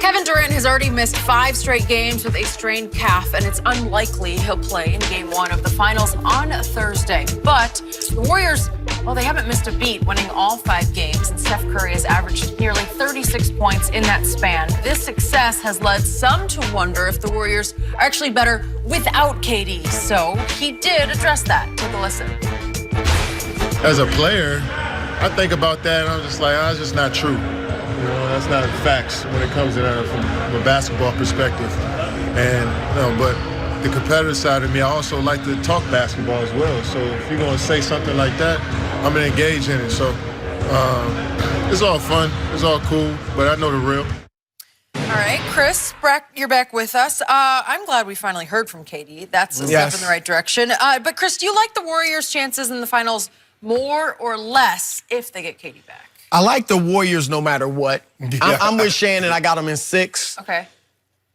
Kevin Durant has already missed 5 straight games with a strained calf, and it's unlikely he'll play in Game 1 of the finals on Thursday. But the Warriors, well, they haven't missed a beat, winning all 5 games, and Steph Curry has averaged nearly 36 points in that span. This success has led some to wonder if the Warriors are actually better without KD. So he did address that. Take a listen. As a player, I think about that, and I'm just like, that's just not true. You know, that's not facts when it comes to that from a basketball perspective. And but the competitive side of me, I also like to talk basketball as well. So if you're going to say something like that, I'm going to engage in it. So it's all fun, it's all cool, but I know the real. All right, Chris, you're back with us. I'm glad we finally heard from KD. That's a step in the right direction. But Chris, do you like the Warriors' chances in the finals more or less if they get KD back? I like the Warriors no matter what. I'm with Shannon. I got them in 6. Okay.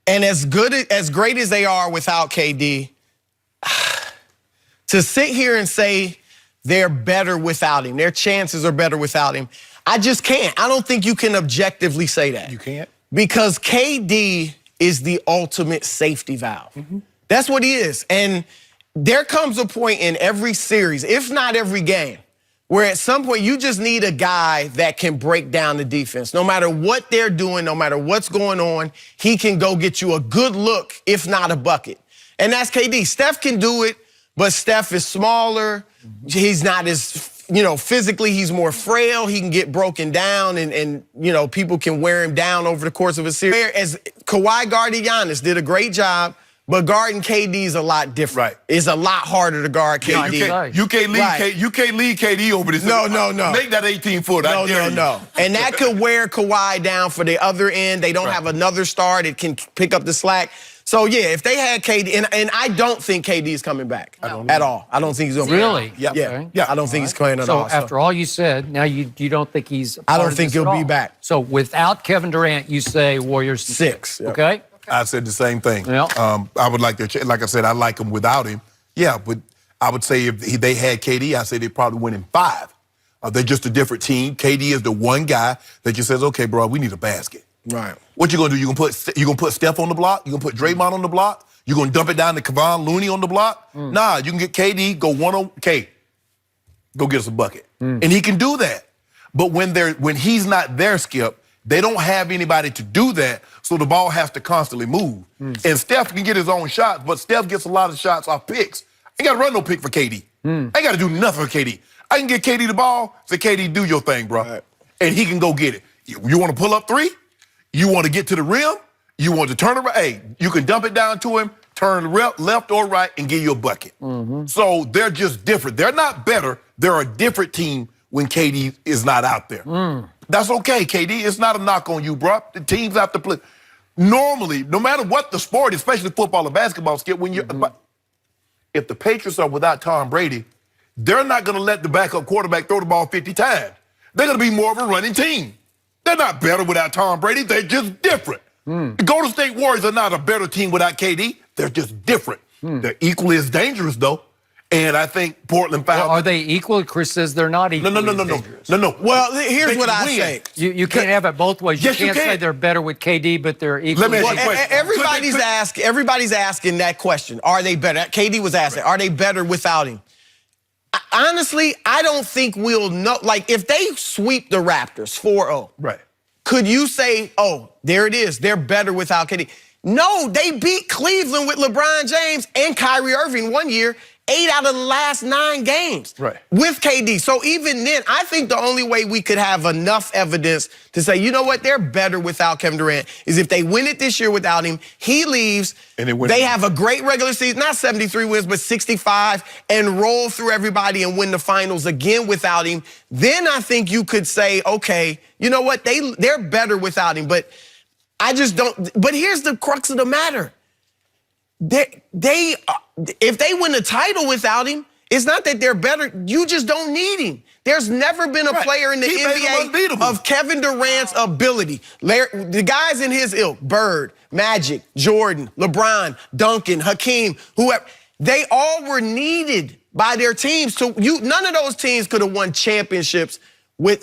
And as great as they are without KD, to sit here and say they're better without him, their chances are better without him, I just can't. I don't think you can objectively say that. You can't? Because KD is the ultimate safety valve. That's what he is. And there comes a point in every series, if not every game, where at some point you just need a guy that can break down the defense. No matter what they're doing, no matter what's going on, he can go get you a good look, if not a bucket. And that's KD. Steph can do it, but Steph is smaller. He's not as, physically he's more frail. He can get broken down and people can wear him down over the course of a series. As Kawhi guarded Giannis, did a great job. But guarding KD is a lot different. Right. It's a lot harder to guard KD. You can't lead KD over this. No. Make that 18-foot. No. And that could wear Kawhi down for the other end. They don't have another star that can pick up the slack. So, yeah, if they had KD, and I don't think KD is coming back at all. I don't think he's going to Really? Yeah. Okay. I don't think he's playing at all. So after all you said, now you don't think he's I don't think he'll be back. So without Kevin Durant, you say Warriors 6. Okay? I said the same thing. Yeah. I would like like I said, I like him without him. Yeah, but I would say if they had KD, I say they'd probably win in 5. They're just a different team. KD is the one guy that just says, okay, bro, we need a basket. Right. What you gonna do? You gonna put Steph on the block? You gonna put Draymond on the block? You gonna dump it down to Kevon Looney on the block? Nah, you can get KD, go one on K, go get us a bucket, and he can do that. But when he's not there, Skip, they don't have anybody to do that, so the ball has to constantly move. And Steph can get his own shots, but Steph gets a lot of shots off picks. I ain't got to run no pick for KD. I ain't got to do nothing for KD. I can get KD the ball, say, KD, do your thing, bro. Right. And he can go get it. You want to pull up 3? You want to get to the rim? You want to turn around? Hey, you can dump it down to him, turn left or right, and give you a bucket. So they're just different. They're not better. They're a different team when KD is not out there. That's okay, KD. It's not a knock on you, bro. The teams have to play. Normally, no matter what the sport, especially football or basketball, Skip, when you're if the Patriots are without Tom Brady, they're not going to let the backup quarterback throw the ball 50 times. They're going to be more of a running team. They're not better without Tom Brady. They're just different. The Golden State Warriors are not a better team without KD. They're just different. They're equally as dangerous, though. And I think Portland found... Well, are they equal? Chris says they're not equal. No. Well, here's what I say. You can't have it both ways. Yes, you can't say they're better with KD, but they're equal. Let me ask you a question. Everybody's asking that question. Are they better? KD was asking, are they better without him? Honestly, I don't think we'll know. Like, if they sweep the Raptors 4-0, right? Could you say, oh, there it is, they're better without KD? No, they beat Cleveland with LeBron James and Kyrie Irving one year, 8 out of the last 9 games with KD. So even then, I think the only way we could have enough evidence to say, you know what, they're better without Kevin Durant is if they win it this year without him, he leaves, and they have a great regular season, not 73 wins, but 65, and roll through everybody and win the finals again without him. Then I think you could say, okay, you know what, they're better without him. But I just don't, but here's the crux of the matter. If they win the title without him, it's not that they're better. You just don't need him. There's never been a player in the NBA of Kevin Durant's ability. The guys in his ilk, Bird, Magic, Jordan, LeBron, Duncan, Hakeem, whoever, they all were needed by their teams. None of those teams could have won championships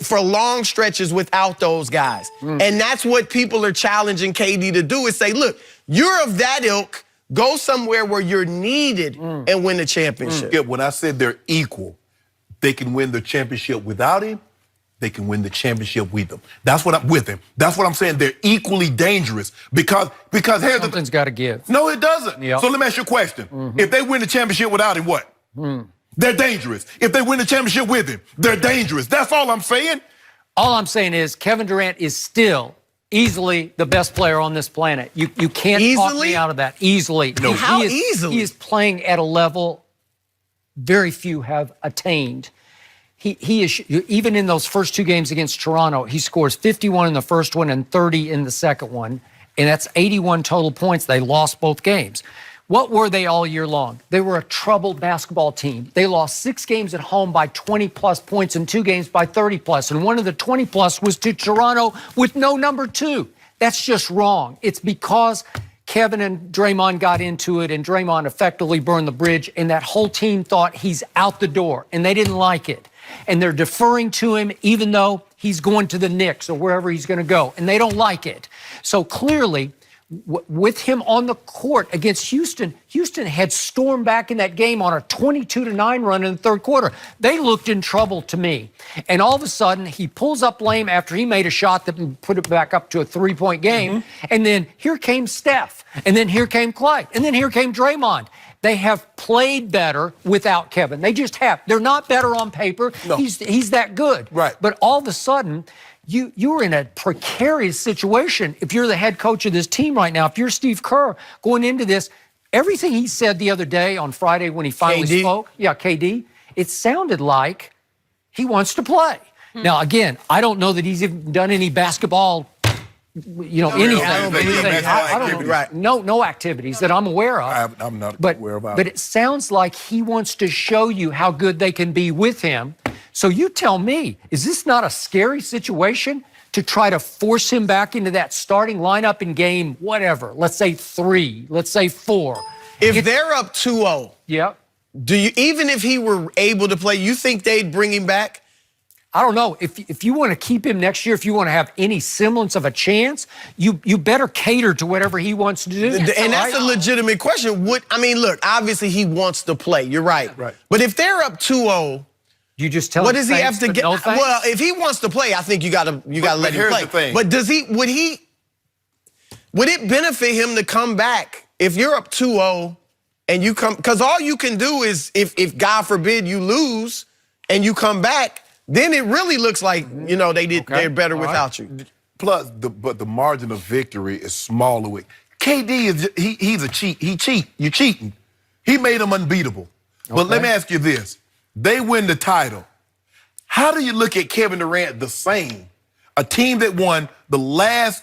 for long stretches without those guys. And that's what people are challenging KD to do, is say, look, you're of that ilk, go somewhere where you're needed and win the championship. Yeah, when I said they're equal, they can win the championship without him, they can win the championship with him. That's what I'm with him. That's what I'm saying. They're equally dangerous because here's Something's got to give. No, it doesn't. Yep. So let me ask you a question. If they win the championship without him, what? They're dangerous. If they win the championship with him, they're dangerous. That's all I'm saying. All I'm saying is Kevin Durant is still easily the best player on this planet. You can't talk me out of that. Easily. No. How easily? He is playing at a level very few have attained. He is, even in those first 2 games against Toronto, he scores 51 in the first one and 30 in the second one, and that's 81 total points. They lost both games. What were they all year long? They were a troubled basketball team. They lost 6 games at home by 20-plus points and 2 games by 30-plus, and one of the 20-plus was to Toronto with no number 2. That's just wrong. It's because Kevin and Draymond got into it, and Draymond effectively burned the bridge, and that whole team thought he's out the door, and they didn't like it. And they're deferring to him even though he's going to the Knicks or wherever he's going to go, and they don't like it. So clearly, with him on the court against Houston, Houston had stormed back in that game on a 22-9 run in the third quarter. They looked in trouble to me. And all of a sudden, he pulls up lame after he made a shot that put it back up to a 3-point game. And then here came Steph. And then here came Clay. And then here came Draymond. They have played better without Kevin. They just have. They're not better on paper. No. He's that good. Right. But all of a sudden, you're in a precarious situation if you're the head coach of this team right now. If you're Steve Kerr going into this, everything he said the other day on Friday when he finally spoke, KD, it sounded like he wants to play. Now, again, I don't know that he's even done any basketball, anything. I don't know. Right. No activities that I'm aware of. I'm not aware of. But it sounds like he wants to show you how good they can be with him. So you tell me, is this not a scary situation to try to force him back into that starting lineup in game whatever, let's say 3, let's say 4? If they're up 2-0, Yep. even if he were able to play, you think they'd bring him back? I don't know. If you want to keep him next year, if you want to have any semblance of a chance, you better cater to whatever he wants to do. And that's a legitimate question. Look, obviously he wants to play. You're right. Right. But if they're up 2-0, You just tell what him does he have to get? No thanks? Well, if he wants to play, I think you gotta let him here's play. the thing. But would it benefit him to come back if you're up 2-0 and you come? Because all you can do is if God forbid you lose and you come back, then it really looks like they're better without you. Plus, but the margin of victory is smaller with KD. He's a cheat. You're cheating. He made him unbeatable. But let me ask you this: they win the title. How do you look at Kevin Durant the same? A team that won the last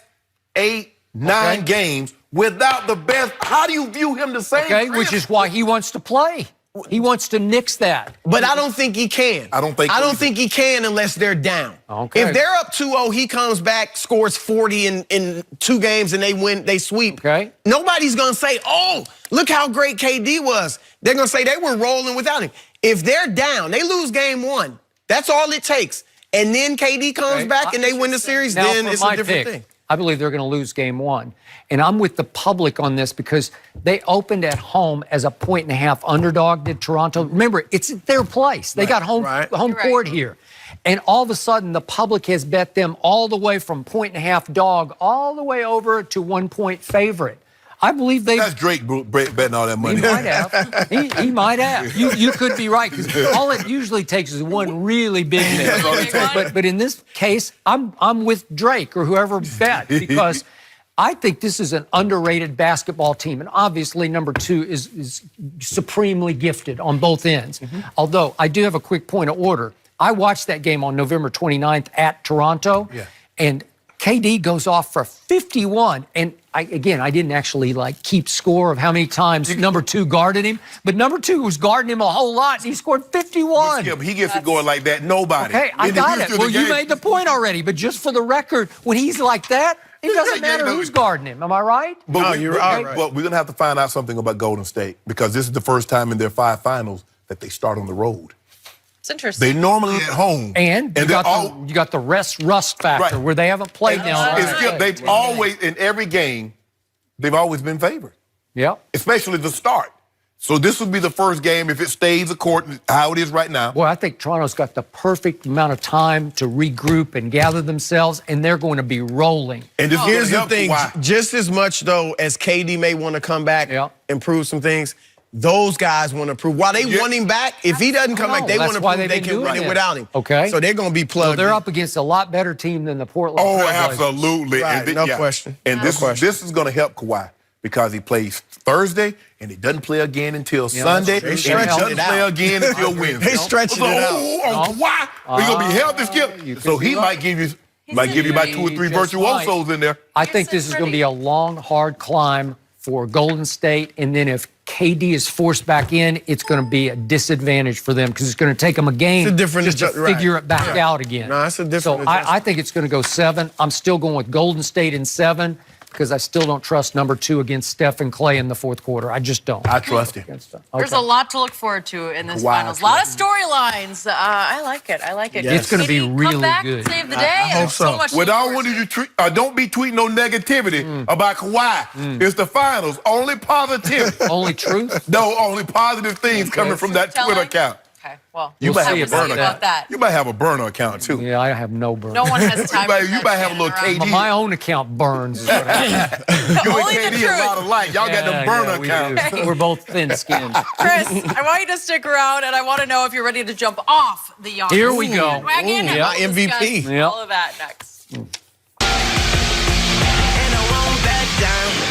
8, 9 games without the best. How do you view him the same? Okay, which is why he wants to play. He wants to nix that. But I don't think he can. I don't think he can unless they're down. Okay. If they're up 2-0, he comes back, scores 40 in 2 games, and they win, they sweep. Okay. Nobody's gonna say, "Oh, look how great KD was." They're gonna say they were rolling without him. If they're down, they lose game 1. That's all it takes. And then KD comes back and they win the series, Now, then for it's my a different pick, thing. I believe they're going to lose game 1. And I'm with the public on this because they opened at home as a 1.5 underdog, did Toronto. Remember, it's their place. They got home court here. And all of a sudden, the public has bet them all the way from 1.5 dog all the way over to 1-point favorite. I believe they. That's Drake betting all that money. He might have. He might have. You could be right because all it usually takes is one really big bet. But in this case, I'm with Drake or whoever bet because I think this is an underrated basketball team, and obviously number 2 is supremely gifted on both ends. Although I do have a quick point of order. I watched that game on November 29th at Toronto, and KD goes off for 51, and I didn't actually keep score of how many times number 2 guarded him, but number 2 was guarding him a whole lot, and he scored 51. Yeah, but he gets it going like that. Nobody. Okay, I got it. Well, you made the point already, but just for the record, when he's like that, it doesn't matter who's guarding him. Am I right? But you're right. Well, we're going to have to find out something about Golden State because this is the first time in their 5 finals that they start on the road. It's interesting. They normally at home. And you got the rust factor Right. where they haven't played And now. it's still- they've always, in every game, they've always been favored, Yep. especially the start. So this will be the first game, if it stays according to how it is right now. Well, I think Toronto's got the perfect amount of time to regroup and gather themselves, and they're going to be rolling. And this is Here's gonna the help thing, Kawhi. just as much though as KD may want to come back and prove some things, those guys want to prove. While they want him back, if he doesn't come back, they want to prove they can win it without him. Okay. So they're going to be plugged. So they're up against a lot better team than the Portland Oh, Trailblazers. absolutely. Right, no question. And No this question. is going to help Kawhi because he plays Thursday and he doesn't play again until Sunday. They And he stretching doesn't it play out. again until Wednesday. They stretching it out. On Kawhi, he's going to be healthy, Skip. So he might give you about 2 or 3 virtuosos in there. I think this is going to be a long, hard climb for Golden State, and then if KD is forced back in, it's going to be a disadvantage for them because it's going to take them a game just to figure it back out again. No, it's a different So I think it's going to go 7. I'm still going with Golden State in 7 because I still don't trust number 2 against Steph and Clay in the fourth quarter. I just don't. I trust him. There's a lot to look forward to in this finals. A lot of storylines. I like it. I like it. Yes. It's going to be Maybe really come back good. And save the day. I hope There's so. much to With look all forward what to. you treat, don't be tweeting no negativity about Kawhi. It's the finals. Only positive. Only truth? No, only positive things coming from that Twitter account. Okay, well, You We'll might see have a about burner that. account. that. You might have a burner account too. Yeah, I have no burn. No one has time. You might have a little KD. But my own account burns. Is what happens. You Only and the KD a truth. lot alike. Y'all got them burner we accounts. do. We're both thin-skinned. Chris, I want you to stick around, and I want to know if you're ready to jump off the yacht. Here we go. Wagon, Ooh, my we'll discuss MVP. Yep. all of that next. And I won't back down.